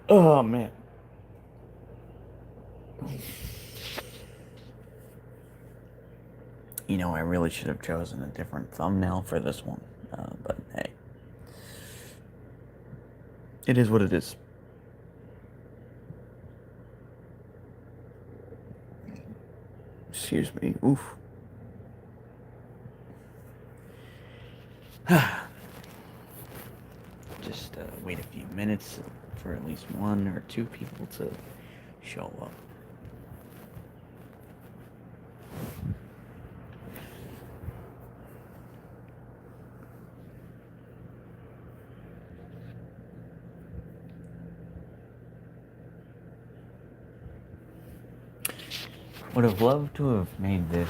Oh man. I really should have chosen a different thumbnail for this one. But hey, it is what it is. Excuse me. Oof. Just wait a few minutes for at least one or two people to show up. Would have loved to have made this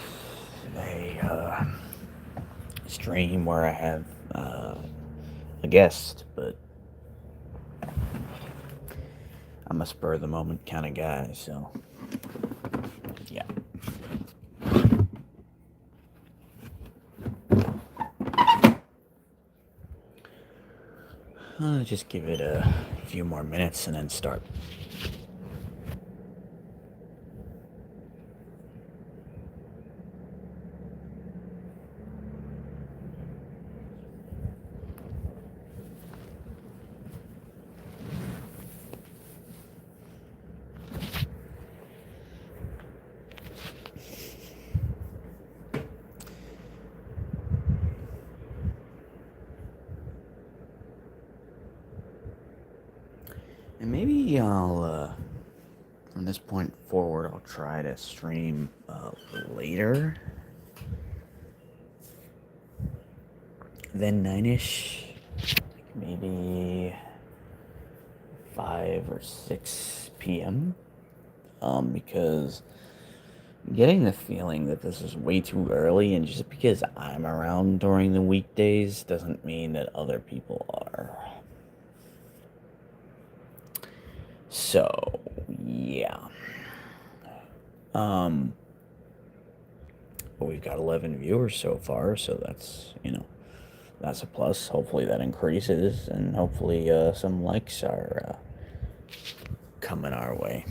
a stream where I have a guest, but I'm a spur of the moment kind of guy, so yeah. Just give it a few more minutes and then start. And maybe from this point forward, I'll try to stream later than 9ish. Maybe 5 or 6 p.m. Because I'm getting the feeling that this is way too early, and just because I'm around during the weekdays doesn't mean that other people are. So, yeah. But we've got 11 viewers so far, so that's a plus. Hopefully that increases, and hopefully some likes are coming our way.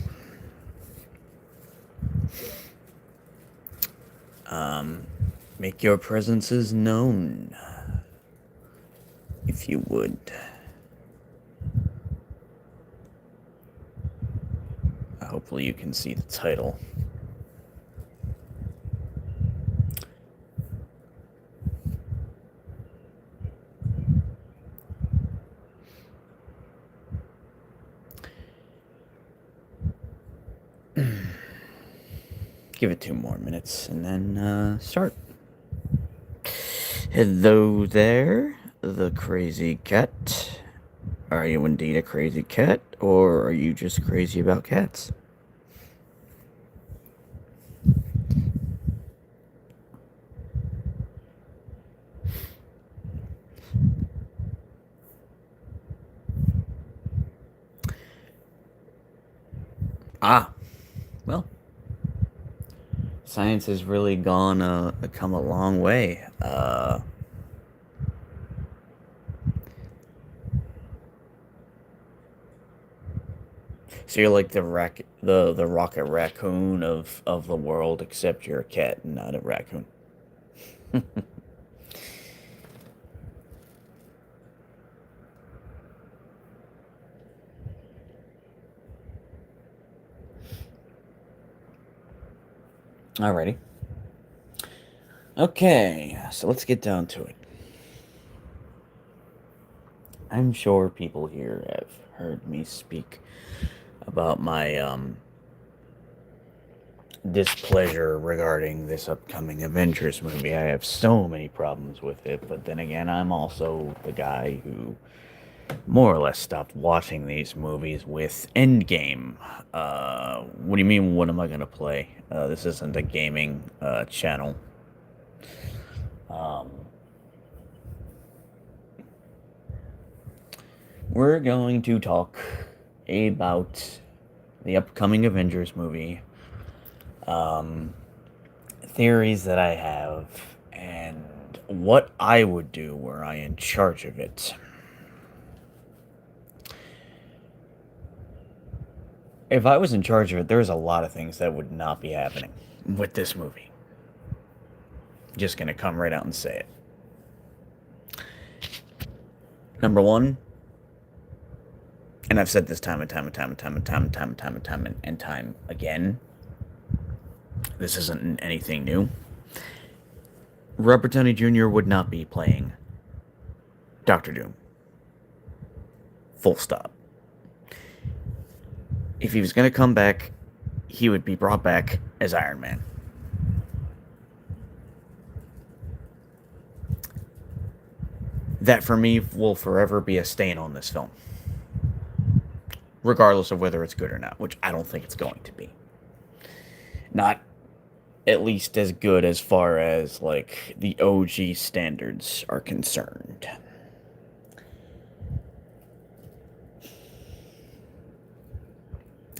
Make your presences known, if you would. Hopefully you can see the title. Give it 2 more minutes and then start. Hello there, the crazy cat. Are you indeed a crazy cat, or are you just crazy about cats? Ah, well, science has really come a long way. So you're like the rocket raccoon of the world, except you're a cat and not a raccoon. Alrighty. Okay, so let's get down to it. I'm sure people here have heard me speak about my displeasure regarding this upcoming Avengers movie. I have so many problems with it, but then again, I'm also the guy who more or less stopped watching these movies with Endgame. What do you mean, what am I going to play? This isn't a gaming channel. We're going to talk about the upcoming Avengers movie, theories that I have, and what I would do were I in charge of it. If I was in charge of it, there's a lot of things that would not be happening with this movie. Just gonna come right out and say it. Number one, and I've said this time and time and time and time and time and time and time and time and time again. This isn't anything new. Robert Downey Jr. would not be playing Doctor Doom. Full stop. If he was going to come back, he would be brought back as Iron Man. That, for me, will forever be a stain on this film. Regardless of whether it's good or not, which I don't think it's going to be. Not at least as good as far as, like, the OG standards are concerned.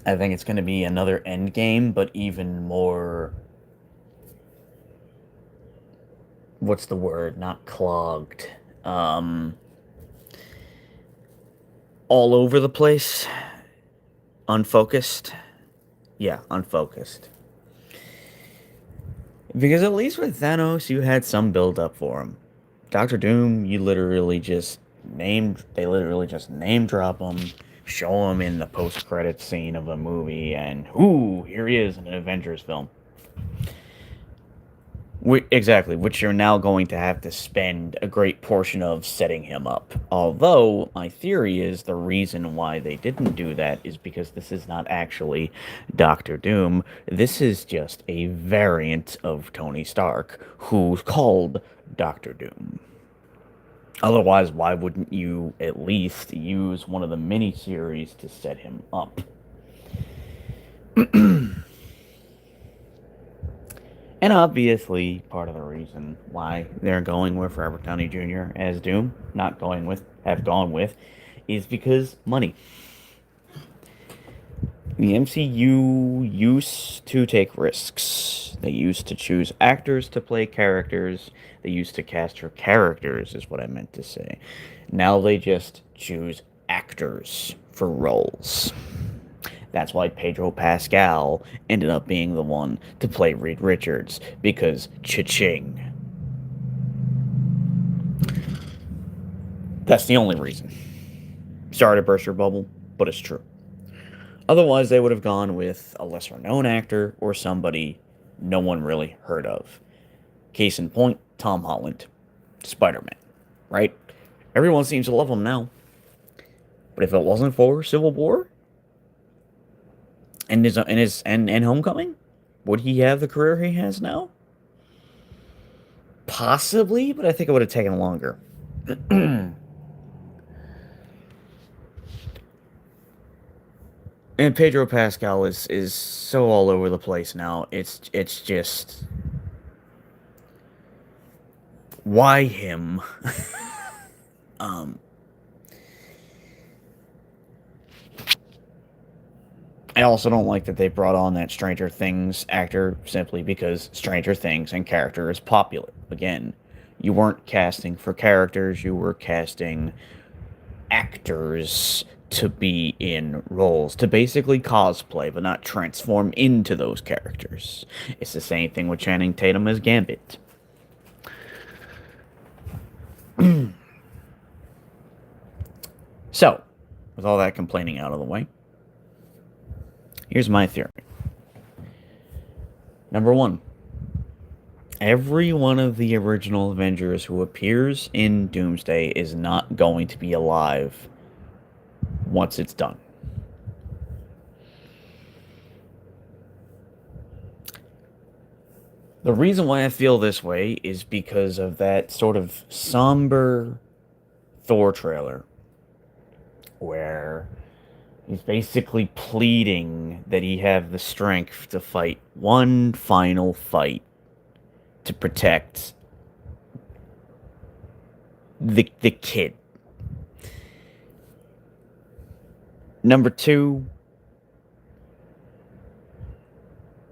I think it's going to be another Endgame, but even more... What's the word? Not clogged. All over the place. Unfocused. Yeah, unfocused. Because at least with Thanos, you had some build up for him. Doctor Doom, they literally just name drop him, show him in the post credits scene of a movie, and here he is in an Avengers film. Exactly, which you're now going to have to spend a great portion of setting him up. Although, my theory is the reason why they didn't do that is because this is not actually Doctor Doom. This is just a variant of Tony Stark, who's called Doctor Doom. Otherwise, why wouldn't you at least use one of the miniseries to set him up? And obviously, part of the reason why they're going with Robert Downey Jr. as Doom, have gone with, is because money. The MCU used to take risks. They used to choose actors to play characters. They used to cast for characters, is what I meant to say. Now they just choose actors for roles. That's why Pedro Pascal ended up being the one to play Reed Richards, because cha-ching. That's the only reason. Sorry to burst your bubble, but it's true. Otherwise, they would have gone with a lesser-known actor or somebody no one really heard of. Case in point, Tom Holland, Spider-Man, right? Everyone seems to love him now. But if it wasn't for Civil War and Homecoming, would he have the career he has now? Possibly, but I think it would have taken longer. And Pedro Pascal is so all over the place now. It's just, why him? I also don't like that they brought on that Stranger Things actor simply because Stranger Things and character is popular. Again, you weren't casting for characters, you were casting actors to be in roles, to basically cosplay, but not transform into those characters. It's the same thing with Channing Tatum as Gambit. So, with all that complaining out of the way, here's my theory. Number one, every one of the original Avengers who appears in Doomsday is not going to be alive once it's done. The reason why I feel this way is because of that sort of somber Thor trailer where he's basically pleading that he have the strength to fight one final fight to protect the kid. Number two,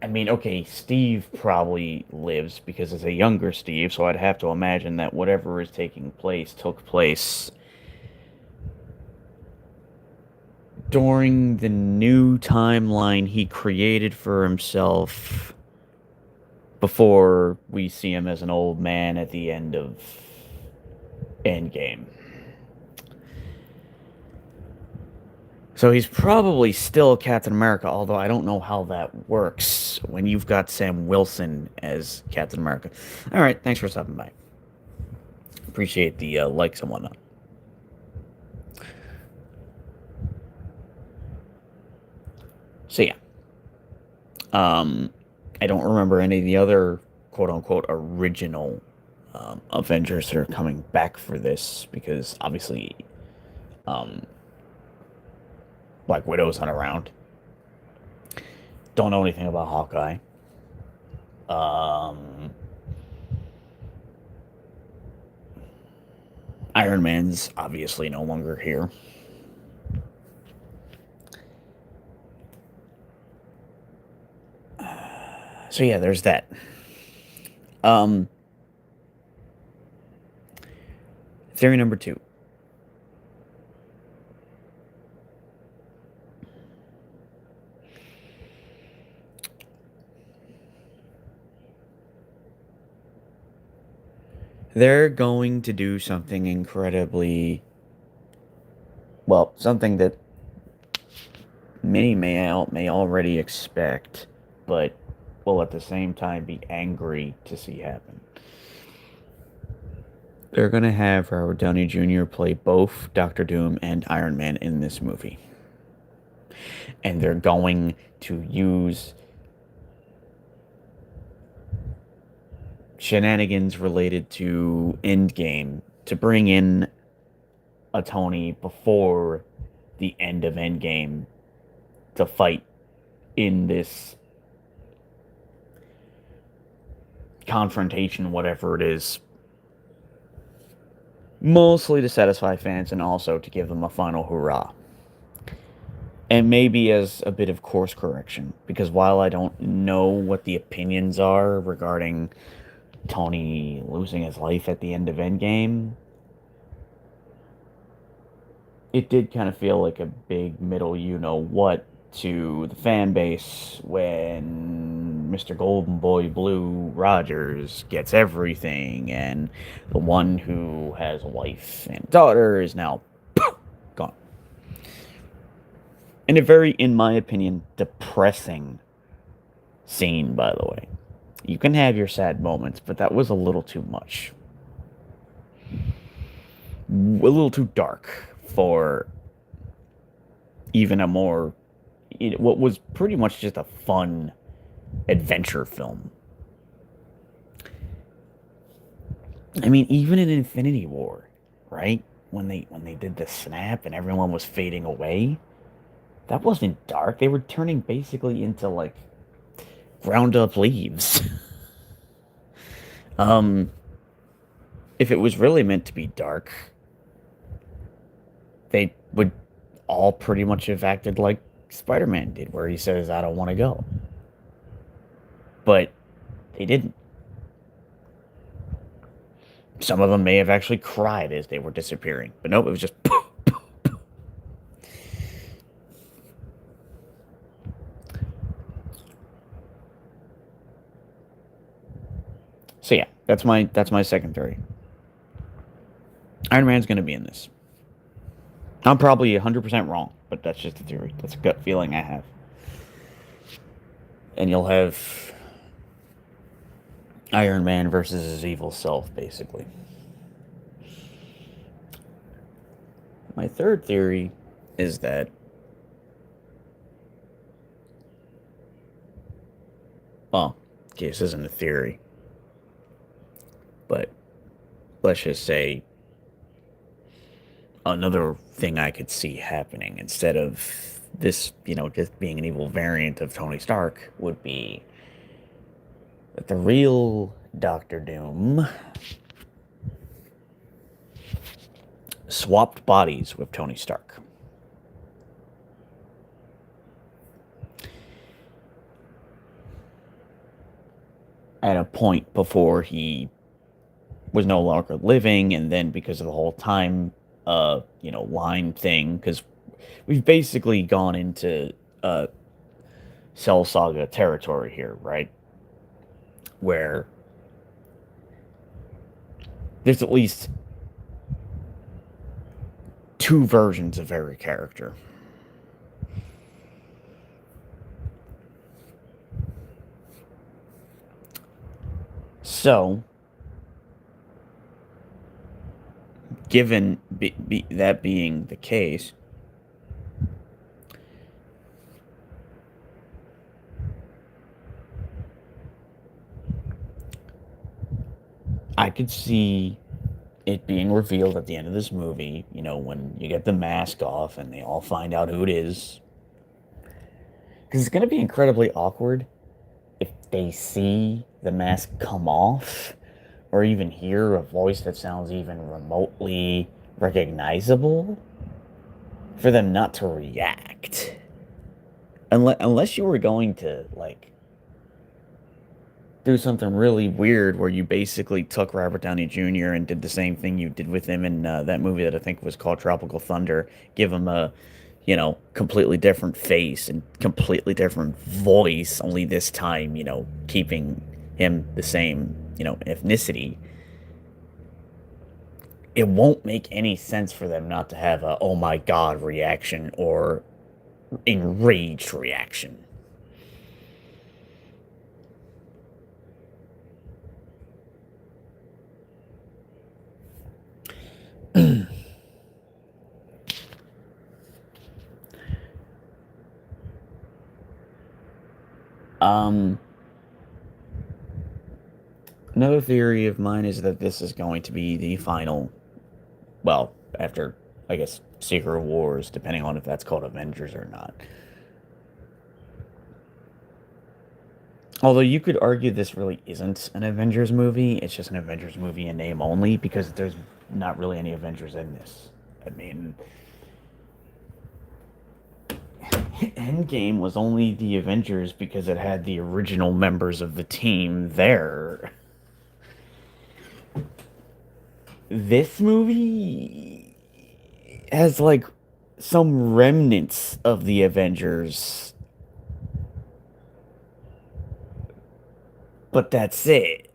I mean, okay, Steve probably lives because it's a younger Steve, so I'd have to imagine that whatever is taking place took place during the new timeline he created for himself before we see him as an old man at the end of Endgame. So he's probably still Captain America, although I don't know how that works when you've got Sam Wilson as Captain America. All right, thanks for stopping by. Appreciate the likes and whatnot. So yeah, I don't remember any of the other quote unquote original Avengers that are coming back for this because obviously um, Black Widow's not around. Don't know anything about Hawkeye. Um, Iron Man's obviously no longer here. So yeah, there's that. Um, Theory number two. They're going to do something incredibly well, something that many may already expect, but will at the same time be angry to see happen. They're going to have Robert Downey Jr. play both Doctor Doom and Iron Man in this movie. And they're going to use shenanigans related to Endgame to bring in a Tony before the end of Endgame to fight in this confrontation, whatever it is, mostly to satisfy fans and also to give them a final hurrah. And maybe as a bit of course correction, because while I don't know what the opinions are regarding Tony losing his life at the end of Endgame, it did kind of feel like a big middle you know what to the fan base when Mr. Golden Boy Blue Rogers gets everything and the one who has a wife and daughter is now gone. In a very, in my opinion, depressing scene, by the way. You can have your sad moments, but that was a little too much. A little too dark for even a more what was pretty much just a fun adventure film. I mean, even in Infinity War, right? When they did the snap and everyone was fading away, that wasn't dark. They were turning basically into like ground up leaves. um if it was really meant to be dark, they would all pretty much have acted like Spider-Man did, where he says, I don't want to go. But they didn't. Some of them may have actually cried as they were disappearing. But nope, it was just. So yeah, that's my second theory. Iron Man's going to be in this. I'm probably 100% wrong, but that's just a theory. That's a gut feeling I have. And you'll have Iron Man versus his evil self, basically. My third theory is that, well, okay, this isn't a theory, but let's just say another thing I could see happening instead of this, just being an evil variant of Tony Stark would be that the real Doctor Doom swapped bodies with Tony Stark. At a point before he was no longer living, and then because of the whole time line thing, because we've basically gone into Cell Saga territory here, right? Where there's at least two versions of every character. So, given that being the case, I could see it being revealed at the end of this movie, you know, when you get the mask off and they all find out who it is. Because it's going to be incredibly awkward if they see the mask come off or even hear a voice that sounds even remotely recognizable for them not to react. Unless you were going to, like, do something really weird where you basically took Robert Downey Jr. and did the same thing you did with him in that movie that I think was called Tropical Thunder. Give him a, you know, completely different face and completely different voice, only this time, you know, keeping him the same, you know, ethnicity. It won't make any sense for them not to have a oh my god reaction or enraged reaction. Um, Another theory of mine is that this is going to be the final, well, after, I guess, Secret Wars, depending on if that's called Avengers or not. Although you could argue this really isn't an Avengers movie, it's just an Avengers movie in name only, because there's not really any Avengers in this. I mean, Endgame was only the Avengers because it had the original members of the team there. This movie has like some remnants of the Avengers, but that's it.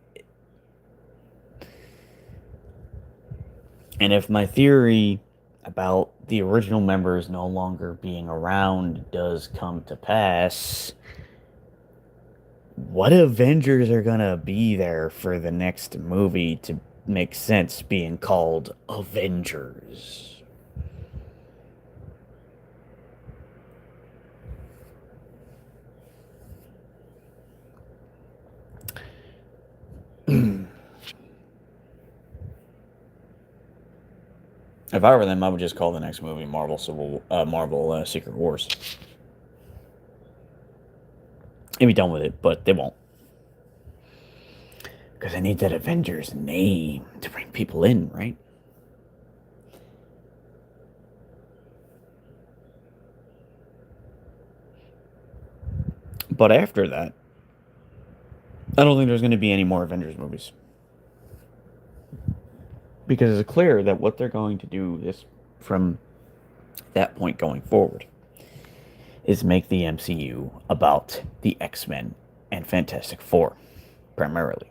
And if my theory about the original members no longer being around does come to pass, what Avengers are gonna be there for the next movie to make sense being called Avengers? If I were them, I would just call the next movie Marvel Secret Wars, and be done with it. But they won't, because I need that Avengers name to bring people in, right? But after that, I don't think there's going to be any more Avengers movies, because it's clear that what they're going to do is from that point going forward is make the MCU about the X-Men and Fantastic Four, primarily.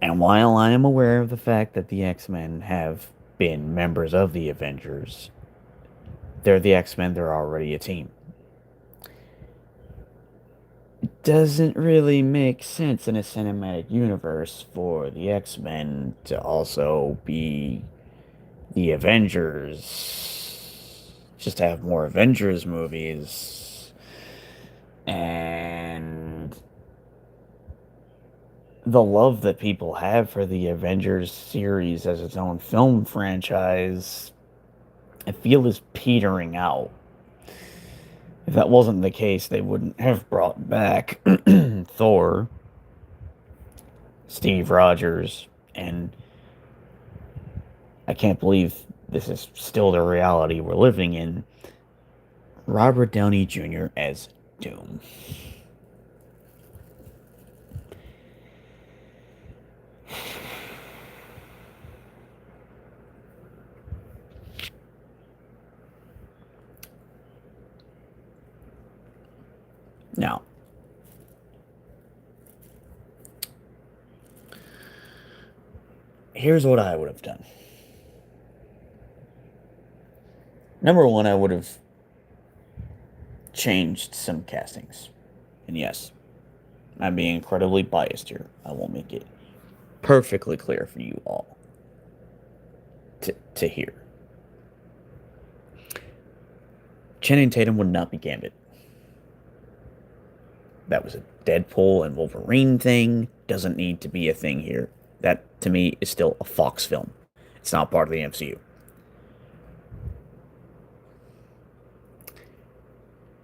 And while I am aware of the fact that the X-Men have been members of the Avengers, they're the X-Men, they're already a team. It doesn't really make sense in a cinematic universe for the X-Men to also be the Avengers, just to have more Avengers movies. And the love that people have for the Avengers series as its own film franchise, I feel is petering out. If that wasn't the case, they wouldn't have brought back Thor, Steve Rogers, and I can't believe this is still the reality we're living in, Robert Downey Jr. as Doom. Here's what I would have done. Number one, I would have changed some castings. And yes, I'm being incredibly biased here. I will make it perfectly clear for you all to hear. Channing Tatum would not be Gambit. That was a Deadpool and Wolverine thing. Doesn't need to be a thing here. That, to me, is still a Fox film. It's not part of the MCU.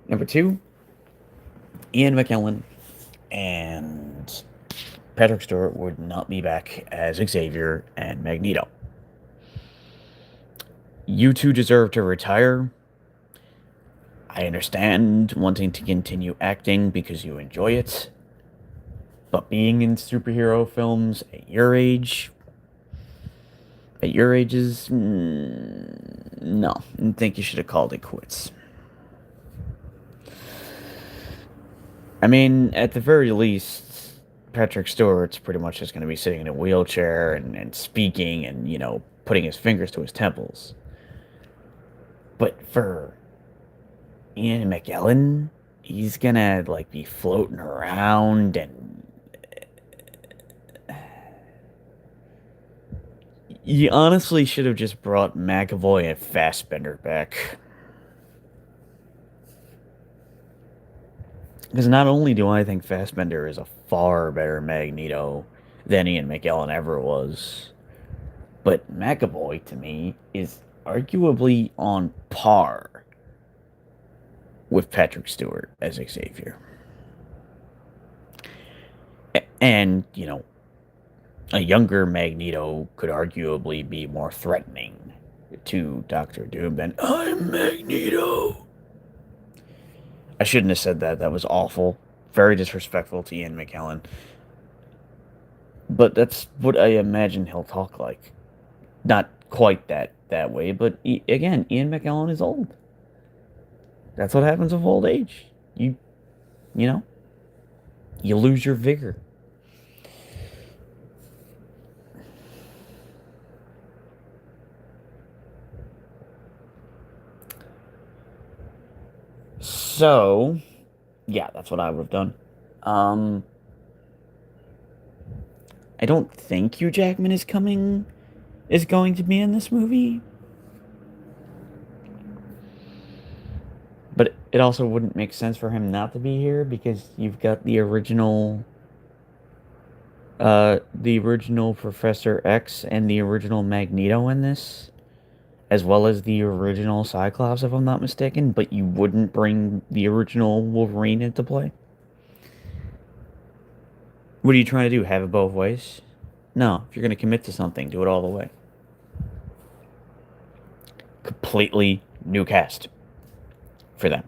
Number two, Ian McKellen and Patrick Stewart would not be back as Xavier and Magneto. You two deserve to retire. I understand wanting to continue acting because you enjoy it, but being in superhero films at your age, ages, no, I think you should have called it quits. I mean, at the very least, Patrick Stewart's pretty much just going to be sitting in a wheelchair and speaking and, putting his fingers to his temples. But for Ian McKellen, he's gonna be floating around and you honestly should have just brought McAvoy and Fassbender back. Because not only do I think Fassbender is a far better Magneto than Ian McKellen ever was, but McAvoy, to me, is arguably on par with Patrick Stewart as Xavier. And, a younger Magneto could arguably be more threatening to Doctor Doom than I'm Magneto. I shouldn't have said that. That was awful. Very disrespectful to Ian McKellen. But that's what I imagine he'll talk like. Not quite that way, but again, Ian McKellen is old. That's what happens with old age. You lose your vigor. So, yeah, that's what I would have done. I don't think Hugh Jackman is going to be in this movie. But it also wouldn't make sense for him not to be here because you've got the original Professor X and the original Magneto in this, as well as the original Cyclops, if I'm not mistaken, but you wouldn't bring the original Wolverine into play? What are you trying to do? Have it both ways? No, if you're going to commit to something, do it all the way. Completely new cast for them.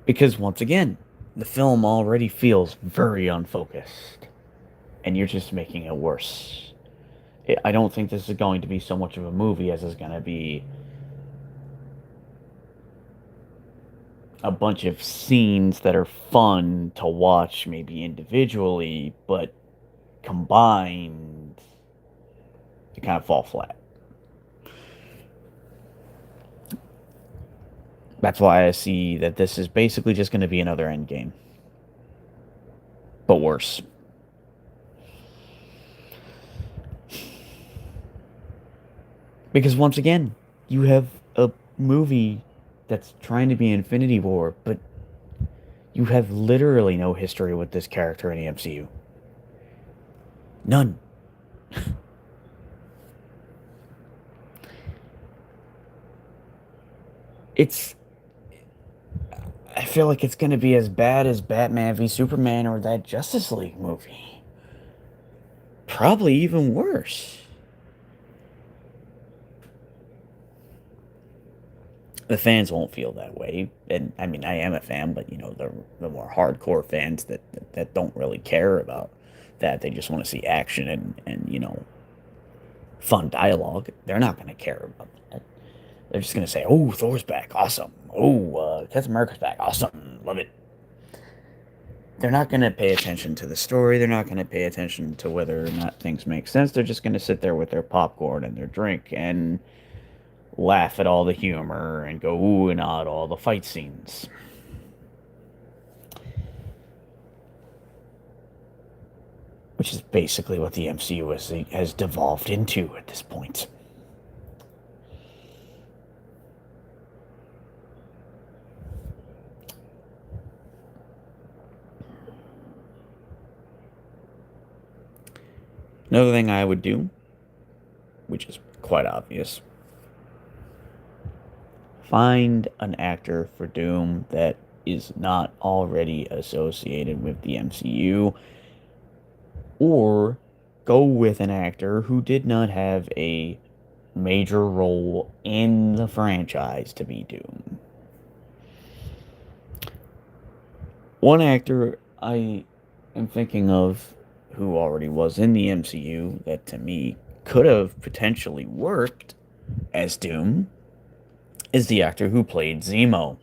Because once again, the film already feels very unfocused, and you're just making it worse. I don't think this is going to be so much of a movie as it's going to be a bunch of scenes that are fun to watch, maybe individually, but combined, they kind of fall flat. That's why I see that this is basically just going to be another Endgame, but worse. Because once again, you have a movie that's trying to be Infinity War, but you have literally no history with this character in the MCU. None. I feel like it's going to be as bad as Batman v Superman or that Justice League movie. Probably even worse. The fans won't feel that way, and I mean, I am a fan, but the more hardcore fans that don't really care about that, they just want to see action and fun dialogue. They're not going to care about that. They're just going to say, "Oh, Thor's back, awesome! Oh, Captain America's back, awesome, love it." they're not going to pay attention to the story. They're not going to pay attention to whether or not things make sense. They're just going to sit there with their popcorn and their drink and laugh at all the humor and go ooh and ah at all the fight scenes. Which is basically what the MCU has devolved into at this point. Another thing I would do, which is quite obvious, find an actor for Doom that is not already associated with the MCU, or go with an actor who did not have a major role in the franchise to be Doom. One actor I am thinking of who already was in the MCU that to me could have potentially worked as Doom is the actor who played Zemo.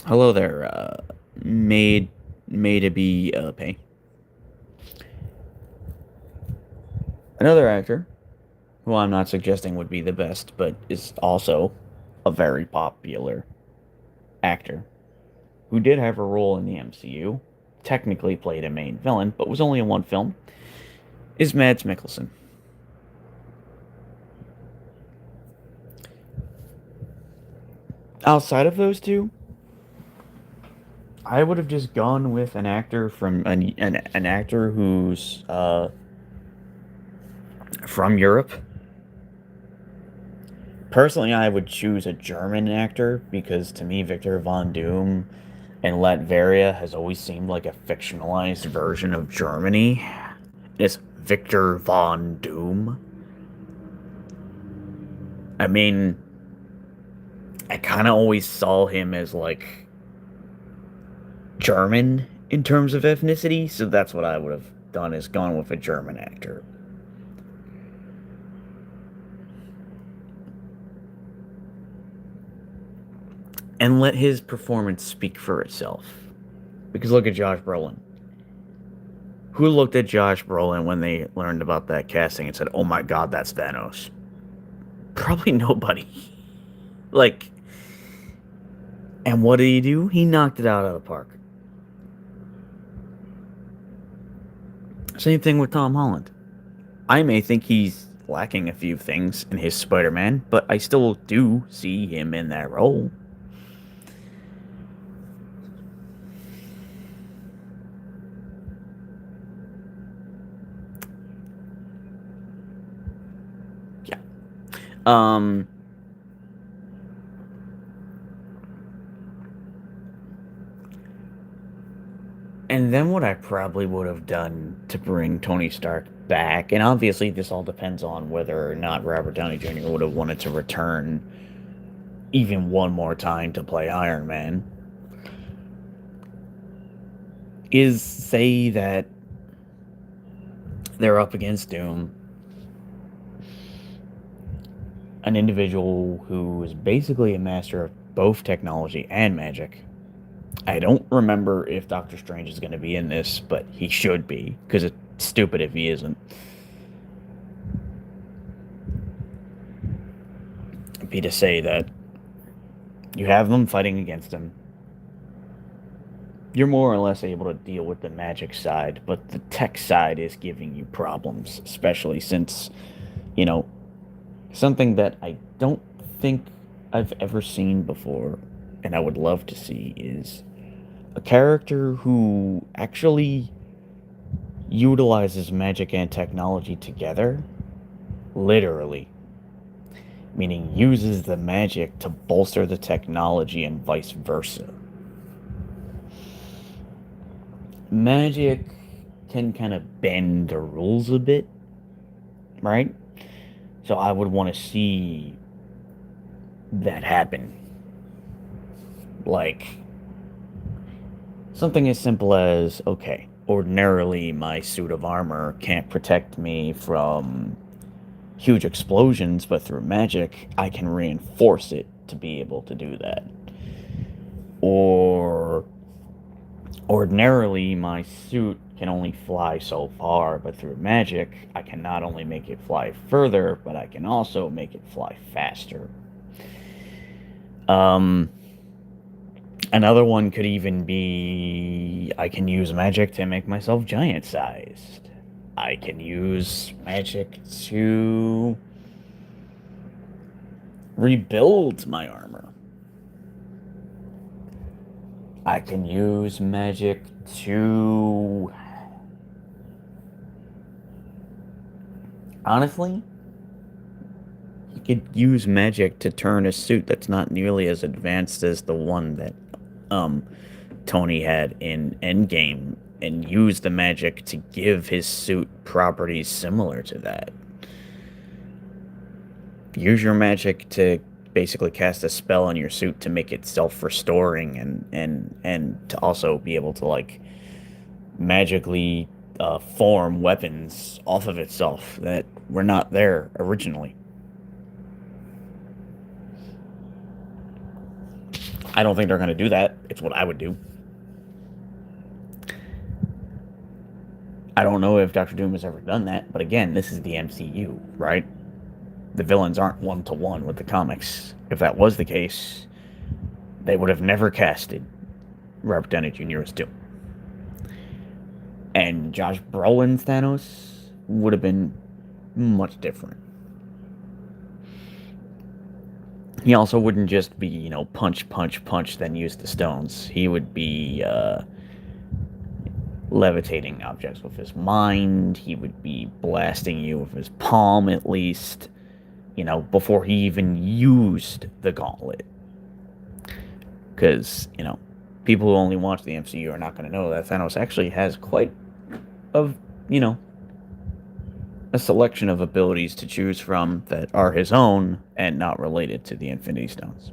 Hello there, may to be pay. Another actor who I'm not suggesting would be the best, but is also a very popular actor who did have a role in the MCU, technically played a main villain, but was only in one film, is Mads Mikkelsen. Outside of those two, I would have just gone with an actor from an actor who's from Europe. Personally, I would choose a German actor because to me, Victor Von Doom and Latveria has always seemed like a fictionalized version of Germany. It's Victor Von Doom. I mean, I kind of always saw him as like German in terms of ethnicity, so that's what I would have done is gone with a German actor. And let his performance speak for itself. Because look at Josh Brolin. Who looked at Josh Brolin when they learned about that casting and said, "Oh my God, that's Thanos"? Probably nobody. Like, and what did he do? He knocked it out of the park. Same thing with Tom Holland. I may think he's lacking a few things in his Spider-Man, but I still do see him in that role. Yeah. And then what I probably would have done to bring Tony Stark back, and obviously this all depends on whether or not Robert Downey Jr. would have wanted to return even one more time to play Iron Man, is say that they're up against Doom, an individual who is basically a master of both technology and magic. I don't remember if Doctor Strange is going to be in this, but he should be, because it's stupid if he isn't. It'd be to say that you have them fighting against him. You're more or less able to deal with the magic side, but the tech side is giving you problems, especially since, you know, something that I don't think I've ever seen before, and I would love to see, is a character who actually utilizes magic and technology together, literally. Meaning uses the magic to bolster the technology and vice versa. Magic can kind of bend the rules a bit, right? So I would want to see that happen. Like, something as simple as, okay, ordinarily my suit of armor can't protect me from huge explosions, but through magic, I can reinforce it to be able to do that. Or ordinarily, my suit can only fly so far, but through magic, I can not only make it fly further, but I can also make it fly faster. Um, Another one could even be I can use magic to make myself giant sized. I can use magic to rebuild my armor. I can use magic to. Honestly, you could use magic to turn a suit that's not nearly as advanced as the one that um, Tony had in Endgame and use the magic to give his suit properties similar to that. Use your magic to basically cast a spell on your suit to make it self-restoring and to also be able to like magically form weapons off of itself that were not there originally. I don't think they're going to do that. It's what I would do. I don't know if Doctor Doom has ever done that, but again, this is the MCU, right? The villains aren't one to one with the comics. If that was the case, they would have never casted Robert Downey Jr. as Doom. And Josh Brolin's Thanos would have been much different. He also wouldn't just be, punch, punch, punch, then use the stones. He would be levitating objects with his mind. He would be blasting you with his palm, at least, before he even used the gauntlet. Because, people who only watch the MCU are not going to know that Thanos actually has quite a, a selection of abilities to choose from that are his own and not related to the Infinity Stones.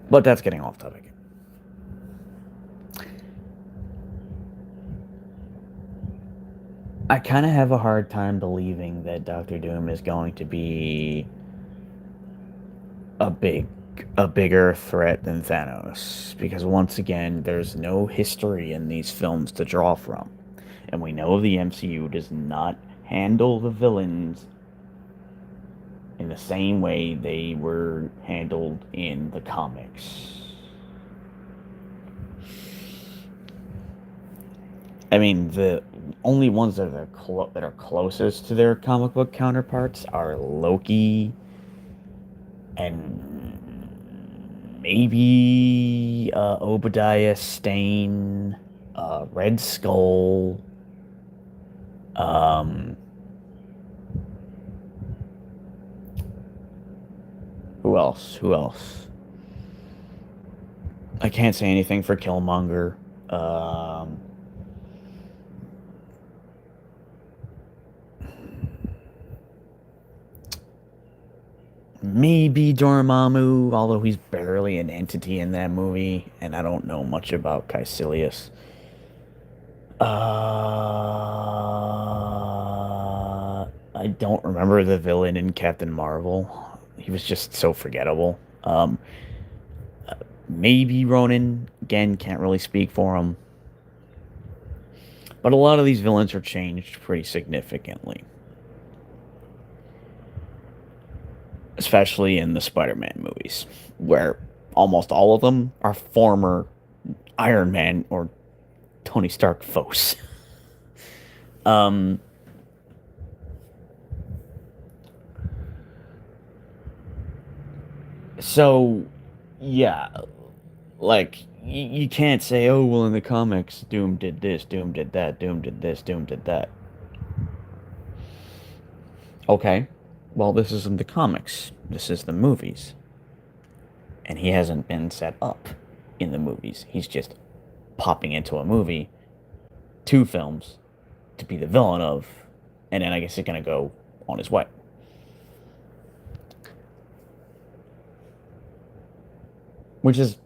But that's getting off topic. I kind of have a hard time believing that Doctor Doom is going to be a bigger threat than Thanos, because once again, there's no history in these films to draw from. And we know the MCU does not handle the villains in the same way they were handled in the comics. I mean, the only ones that are closest to their comic book counterparts are Loki and maybe Obadiah Stane, Red Skull. Who else? Who else? I can't say anything for Killmonger. Maybe Dormammu, although he's barely an entity in that movie, and I don't know much about Caecilius. I don't remember the villain in Captain Marvel. He was just so forgettable. Maybe Ronan. Again, can't really speak for him. But a lot of these villains are changed pretty significantly. Especially in the Spider-Man movies, where almost all of them are former Iron Man or Tony Stark foes. So, yeah, like, you can't say, oh, well, in the comics, Doom did this, Doom did that, Doom did this, Doom did that. Okay, well, this isn't the comics. This is the movies. And he hasn't been set up in the movies. He's just popping into a movie, 2 films, to be the villain of, and then I guess he's going to go on his way. Which is,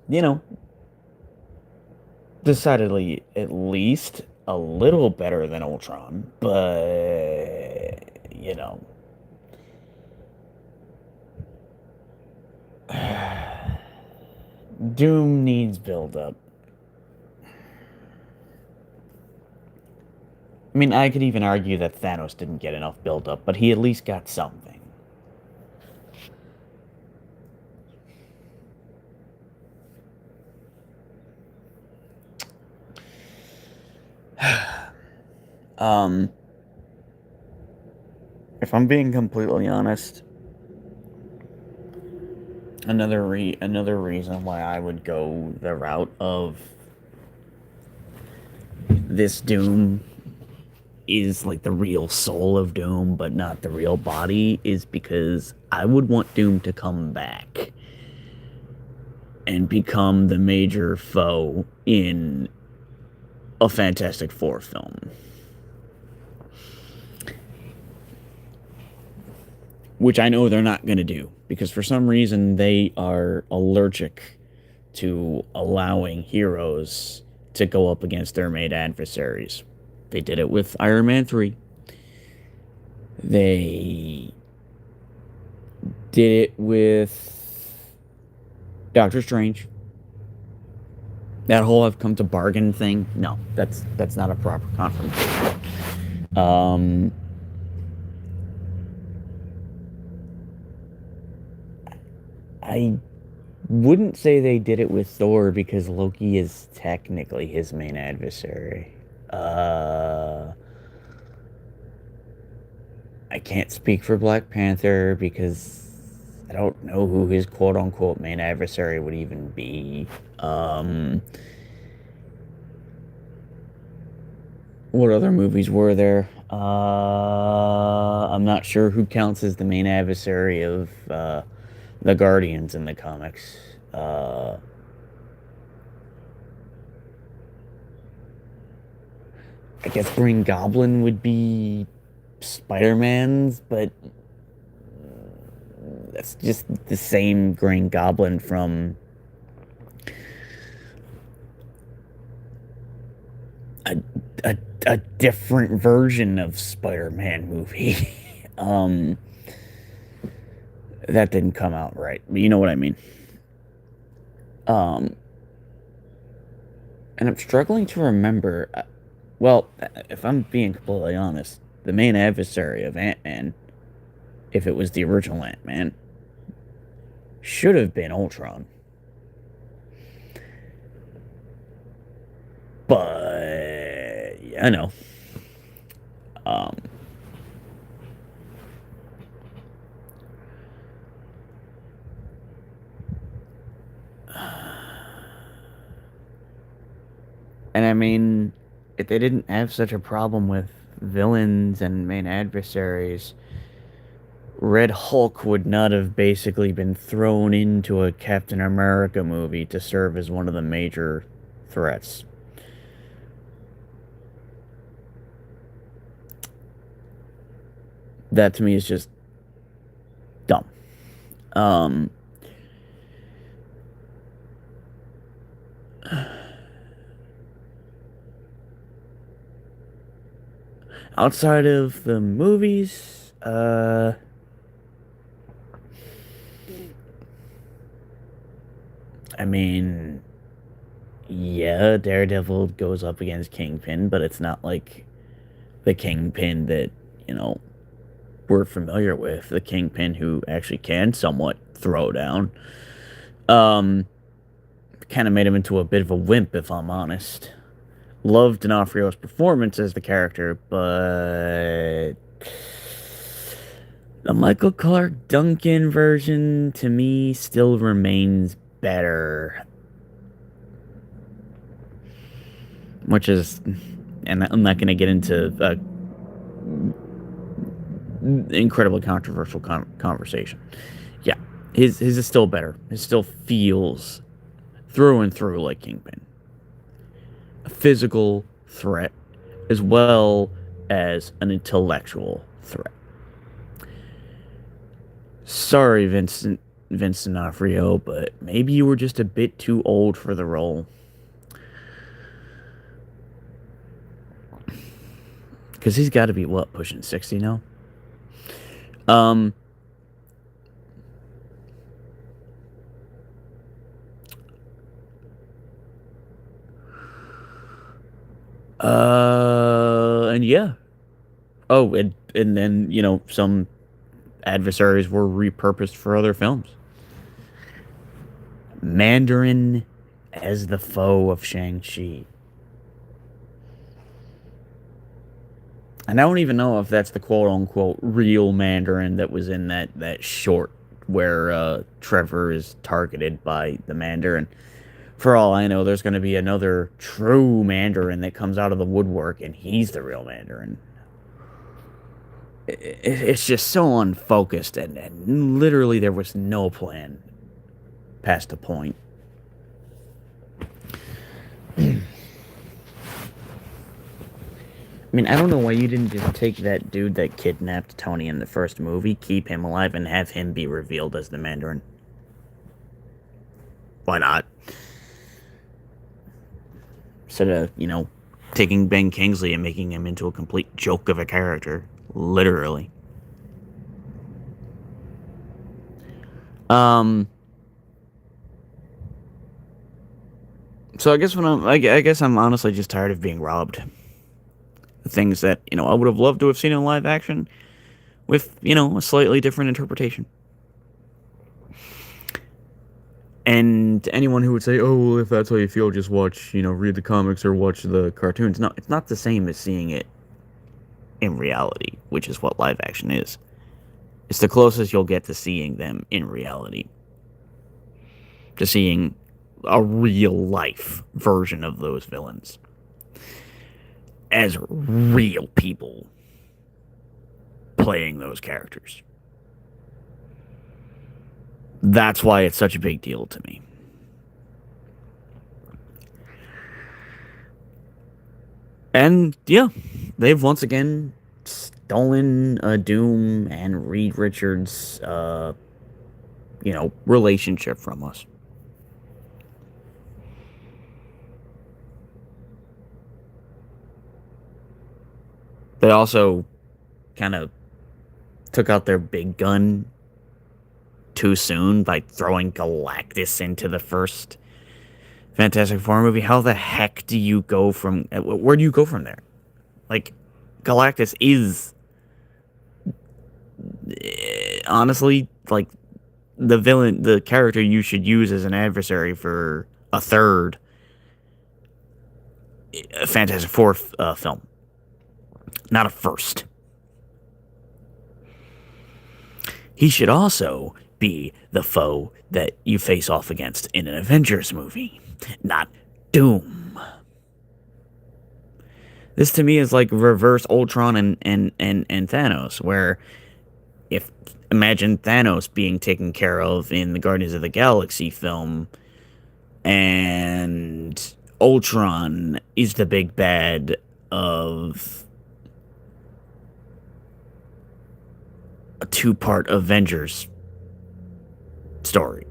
decidedly at least a little better than Ultron, but you know, Doom needs build up. I mean, I could even argue that Thanos didn't get enough build up, but he at least got something. um, if I'm being completely honest, another reason why I would go the route of this Doom is like the real soul of Doom, but not the real body, is because I would want Doom to come back and become the major foe in a Fantastic Four film. Which I know they're not going to do, because for some reason they are allergic to allowing heroes to go up against their main adversaries. They did it with Iron Man 3. They did it with Doctor Strange. That whole "I've come to bargain" thing, no, that's not a proper confrontation. I wouldn't say they did it with Thor because Loki is technically his main adversary. I can't speak for Black Panther because I don't know who his quote unquote main adversary would even be. What other movies were there? I'm not sure who counts as the main adversary of the Guardians in the comics. I guess Green Goblin would be Spider-Man's, but that's just the same Green Goblin from a, a different version of Spider-Man movie. That didn't come out right, but you know what I mean. Um, and I'm struggling to remember. Well, if I'm being completely honest, the main adversary of Ant-Man, if it was the original Ant-Man, should have been Ultron. But yeah, I know. Um, and I mean, if they didn't have such a problem with villains and main adversaries, Red Hulk would not have basically been thrown into a Captain America movie to serve as one of the major threats. That to me is just dumb. Um, Outside of the movies, I mean, yeah, Daredevil goes up against Kingpin, but it's not like the Kingpin that, you know, we're familiar with. The Kingpin who actually can somewhat throw down. Um, Kind of made him into a bit of a wimp, if I'm honest. Loved D'Onofrio's performance as the character, but the Michael Clark Duncan version to me still remains better. Which is, and I'm not going to get into a incredibly controversial conversation. Yeah, his is still better. It still feels through and through like Kingpin. A physical threat as well as an intellectual threat. Sorry, Vince D'Onofrio, but maybe you were just a bit too old for the role. Because he's got to be, what, pushing 60 now? Um, and yeah. Oh, and then, some adversaries were repurposed for other films. Mandarin as the foe of Shang-Chi. And I don't even know if that's the quote unquote real Mandarin that was in that short where Trevor is targeted by the Mandarin. For all I know, there's going to be another true Mandarin that comes out of the woodwork, and he's the real Mandarin. It's just so unfocused, and literally there was no plan past the point. I mean, I don't know why you didn't just take that dude that kidnapped Tony in the first movie, keep him alive, and have him be revealed as the Mandarin. Why not? Instead of, taking Ben Kingsley and making him into a complete joke of a character. Literally. Um. So I guess I'm honestly just tired of being robbed. Things that, I would have loved to have seen in live action with, a slightly different interpretation. And anyone who would say, oh, well, if that's how you feel, just watch, read the comics or watch the cartoons. No, it's not the same as seeing it in reality, which is what live action is. It's the closest you'll get to seeing them in reality. To seeing a real life version of those villains as real people playing those characters. That's why it's such a big deal to me. And yeah, they've once again stolen Doom and Reed Richards' relationship from us. They also kind of took out their big gun too soon by throwing Galactus into the first Fantastic Four movie. How the heck do you go from... Where do you go from there? Like, Galactus is... honestly, like, the villain, the character you should use as an adversary for a third Fantastic Four film. Not a first. He should also be the foe that you face off against in an Avengers movie, not Doom. This to me is like reverse Ultron and Thanos, where if imagine Thanos being taken care of in the Guardians of the Galaxy film, and Ultron is the big bad of a two-part Avengers story.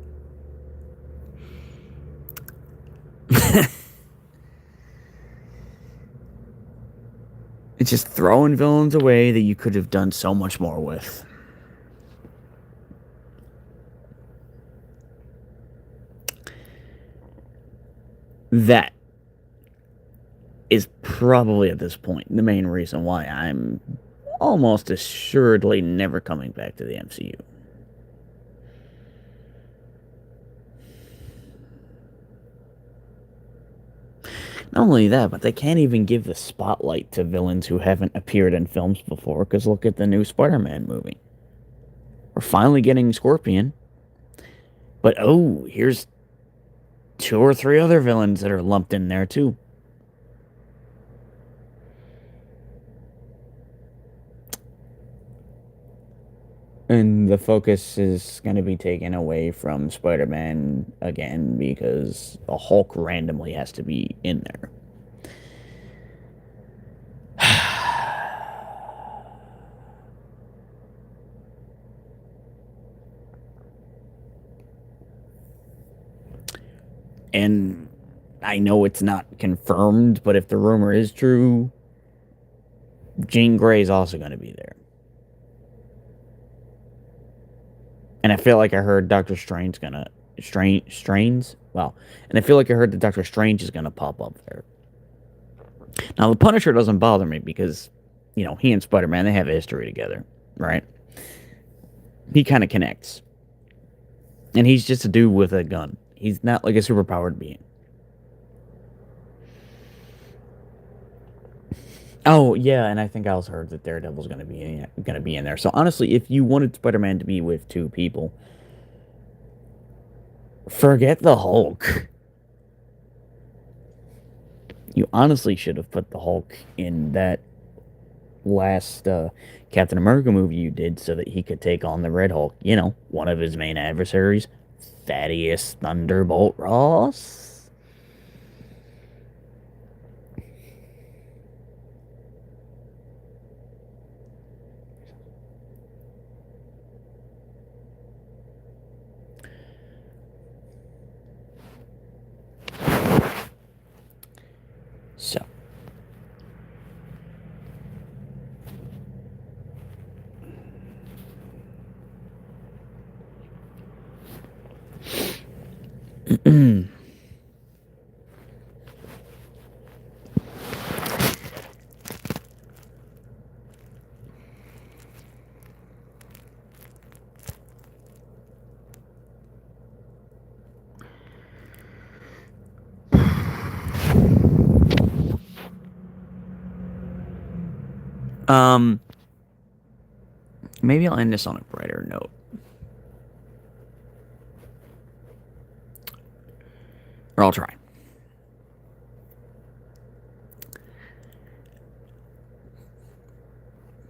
It's just throwing villains away that you could have done so much more with. That is probably at this point the main reason why I'm almost assuredly never coming back to the MCU. Not only that, but they can't even give the spotlight to villains who haven't appeared in films before, because look at the new Spider-Man movie. We're finally getting Scorpion. But oh, here's 2 or 3 other villains that are lumped in there too. And the focus is going to be taken away from Spider-Man again because a Hulk randomly has to be in there. And I know it's not confirmed, but if the rumor is true, Jean Grey is also going to be there. And I feel like I heard Doctor Strange gonna Strange. Wow. And I feel like I heard that Doctor Strange is gonna pop up there. Now the Punisher doesn't bother me because, he and Spider Man they have a history together, right? He kind of connects, and he's just a dude with a gun. He's not like a superpowered being. Oh yeah, and I think I also heard that Daredevil's gonna be in there. So honestly, if you wanted Spider Man to be with two people, forget the Hulk. You honestly should have put the Hulk in that last Captain America movie you did so that he could take on the Red Hulk. One of his main adversaries, Thaddeus Thunderbolt Ross. So, um, maybe I'll end this on a brighter note. Or I'll try.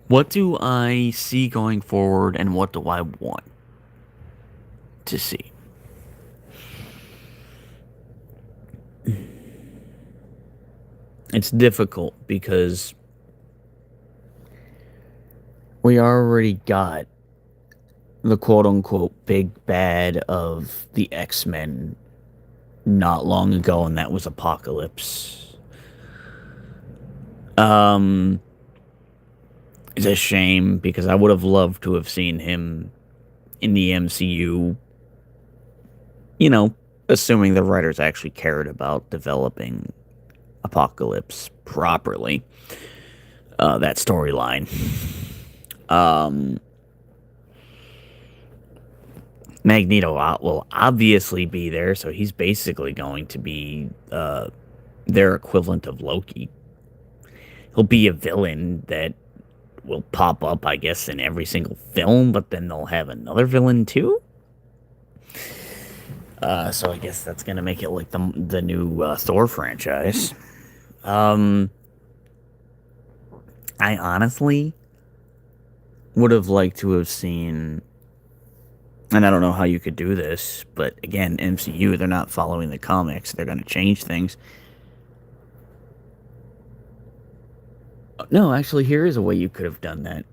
What do I see going forward, and what do I want to see? It's difficult because we already got the quote unquote big bad of the X-Men not long ago, and that was Apocalypse. Um, it's a shame because I would have loved to have seen him in the MCU, assuming the writers actually cared about developing Apocalypse properly, that storyline. Um, Magneto will obviously be there, so he's basically going to be their equivalent of Loki. He'll be a villain that will pop up, I guess, in every single film, but then they'll have another villain too. So I guess that's gonna make it like the new Thor franchise. Um, I honestly would have liked to have seen, and I don't know how you could do this, but again, MCU, they're not following the comics. They're gonna change things. No, actually, here is a way you could have done that.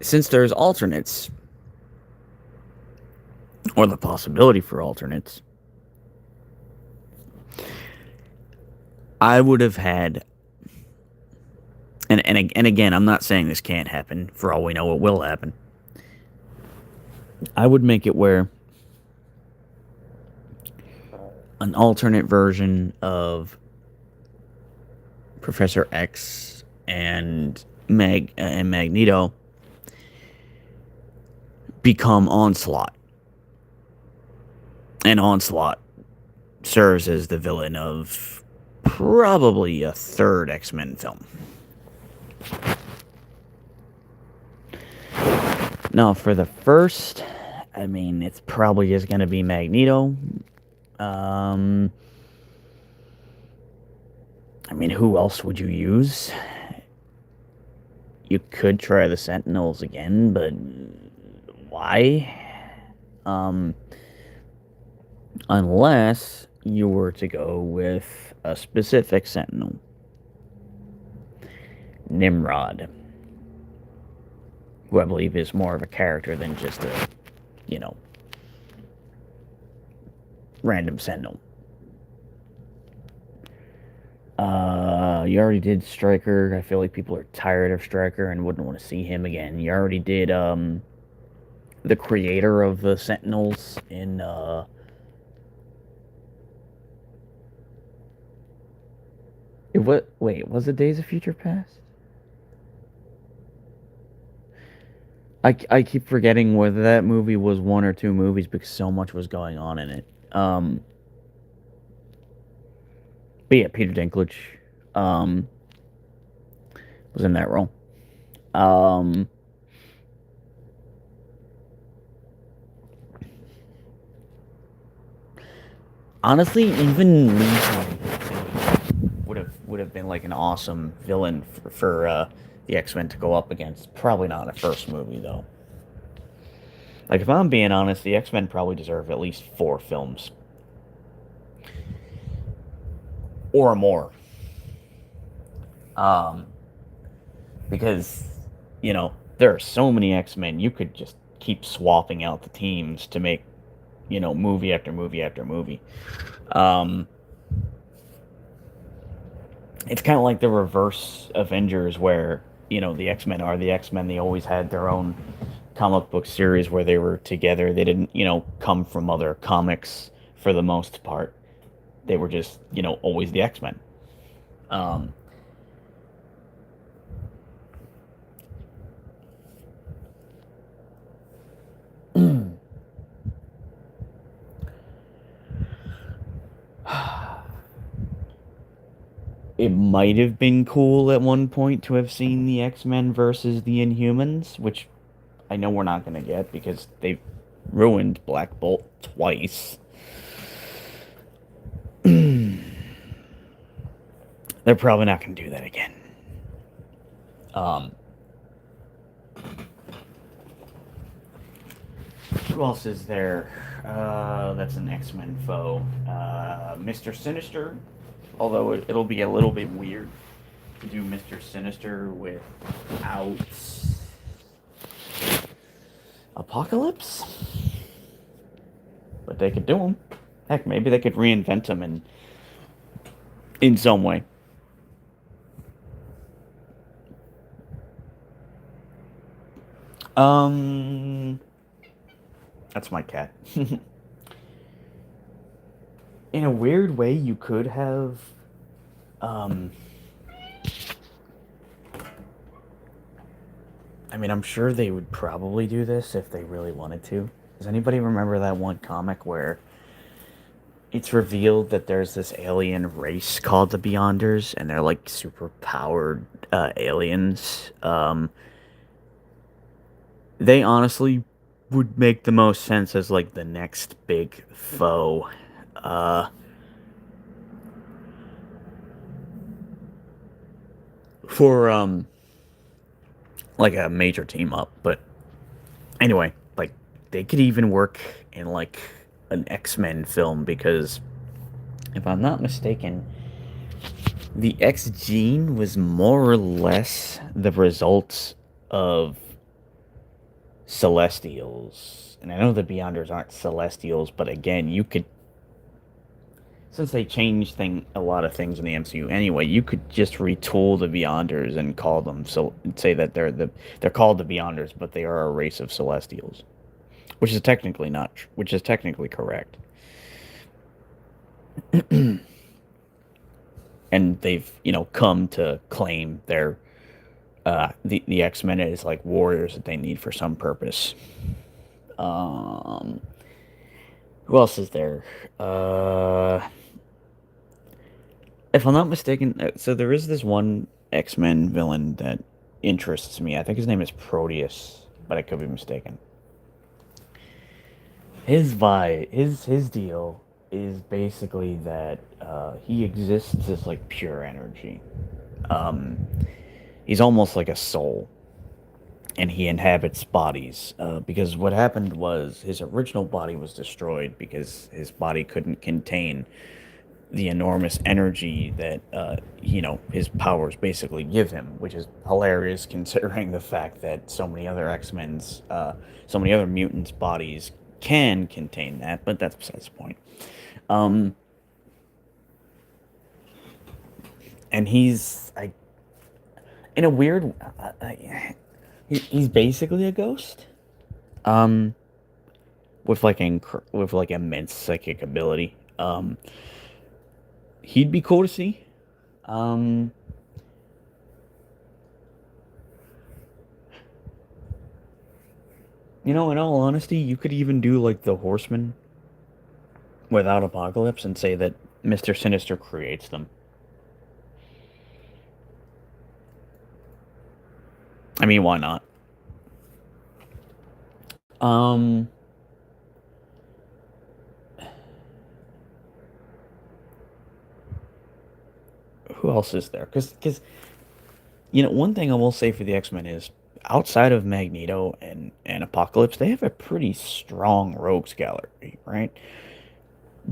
Since there's alternates, or the possibility for alternates, I would have had, and again, I'm not saying this can't happen. For all we know, it will happen. I would make it where an alternate version of Professor X and Magneto become Onslaught, and Onslaught serves as the villain of probably a third X-Men film. Now, for the first, I mean, it's probably just going to be Magneto. I mean, who else would you use? You could try the Sentinels again, but why? Unless you were to go with a specific Sentinel. Nimrod, who I believe is more of a character than just a, random Sentinel. You already did Stryker. I feel like people are tired of Stryker and wouldn't want to see him again. You already did, the creator of the Sentinels in was it Days of Future Past? I keep forgetting whether that movie was one or two movies because so much was going on in it. But yeah, Peter Dinklage um, was in that role. Um, Honestly, even would have been like an awesome villain for the X-Men to go up against. Probably not in a first movie though. Like if I'm being honest, the X-Men probably deserve at least 4 films or more. Um, because there are so many X-Men, you could just keep swapping out the teams to make movie after movie after movie. Um, it's kind of like the reverse Avengers, where the X-Men are the X-Men. They always had their own comic book series where they were together. They didn't come from other comics for the most part. They were just always the X-Men. Um, it might have been cool at one point to have seen the X-Men versus the Inhumans, which I know we're not going to get because they've ruined Black Bolt twice. They're probably not going to do that again. Um, who else is there? That's an X-Men foe. Mr. Sinister. Although it'll be a little bit weird to do Mr. Sinister without Apocalypse. But they could do him. Heck, maybe they could reinvent him in some way. That's my cat. In a weird way, you could have, um, I mean, I'm sure they would probably do this if they really wanted to. Does anybody remember that one comic where it's revealed that there's this alien race called the Beyonders, and they're like super powered aliens? They honestly would make the most sense as like the next big foe. Uh, for like a major team up. But anyway, like they could even work in like an X-Men film because if I'm not mistaken, the X gene was more or less the result of Celestials. And I know the Beyonders aren't Celestials, but again, you could, since they changed a lot of things in the MCU anyway, you could just retool the Beyonders and call them so say that they're called the Beyonders, but they are a race of Celestials, which is technically not, which is technically correct. And they've come to claim their the X-Men as like warriors that they need for some purpose. Um, who else is there? If I'm not mistaken, so there is this one X-Men villain that interests me. I think his name is Proteus, but I could be mistaken. His deal is basically that he exists as like pure energy. Um, he's almost like a soul, and he inhabits bodies. Because what happened was his original body was destroyed because his body couldn't contain the enormous energy that his powers basically give him, which is hilarious considering the fact that so many other mutants' bodies can contain that. But that's besides the point. Um, and he's like, in a weird, he's basically a ghost. Um, with with like immense psychic ability. He'd be cool to see. Um, in all honesty, you could even do like the Horseman without Apocalypse and say that Mr. Sinister creates them. I mean, why not? Um, who else is there? Because one thing I will say for the X-Men is outside of Magneto and Apocalypse, they have a pretty strong rogues gallery, right?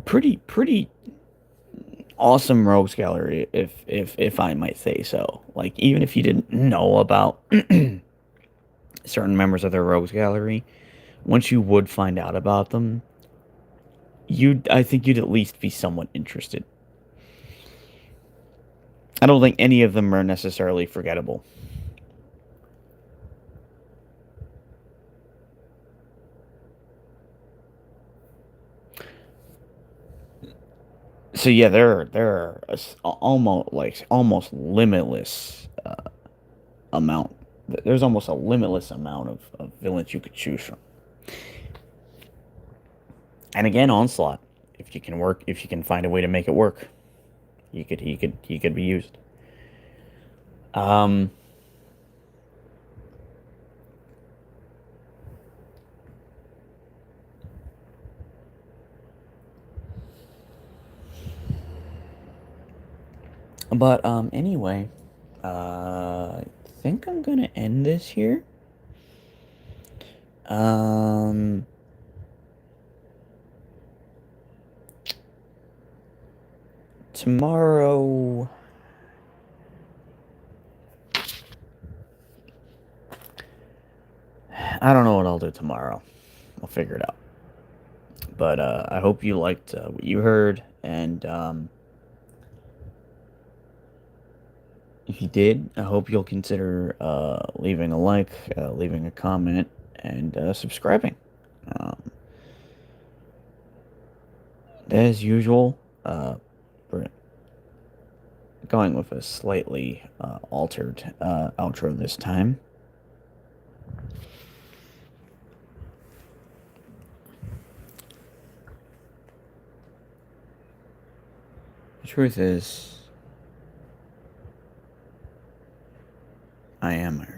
Pretty awesome rogues gallery, if I might say so. Like even if you didn't know about certain members of their rogues gallery, once you would find out about them, I think you'd at least be somewhat interested. I don't think any of them are necessarily forgettable. So yeah, there are almost limitless amount. There's almost a limitless amount of villains you could choose from. And again, Onslaught, if you can find a way to make it work, he could be used. Um, but anyway, I think I'm gonna end this here. Um, tomorrow. I don't know what I'll do tomorrow. I'll figure it out. But I hope you liked what you heard, and if you did, I hope you'll consider leaving a like, leaving a comment, and subscribing. Um, as usual, we're going with a slightly altered outro this time. The truth is, I am Iron.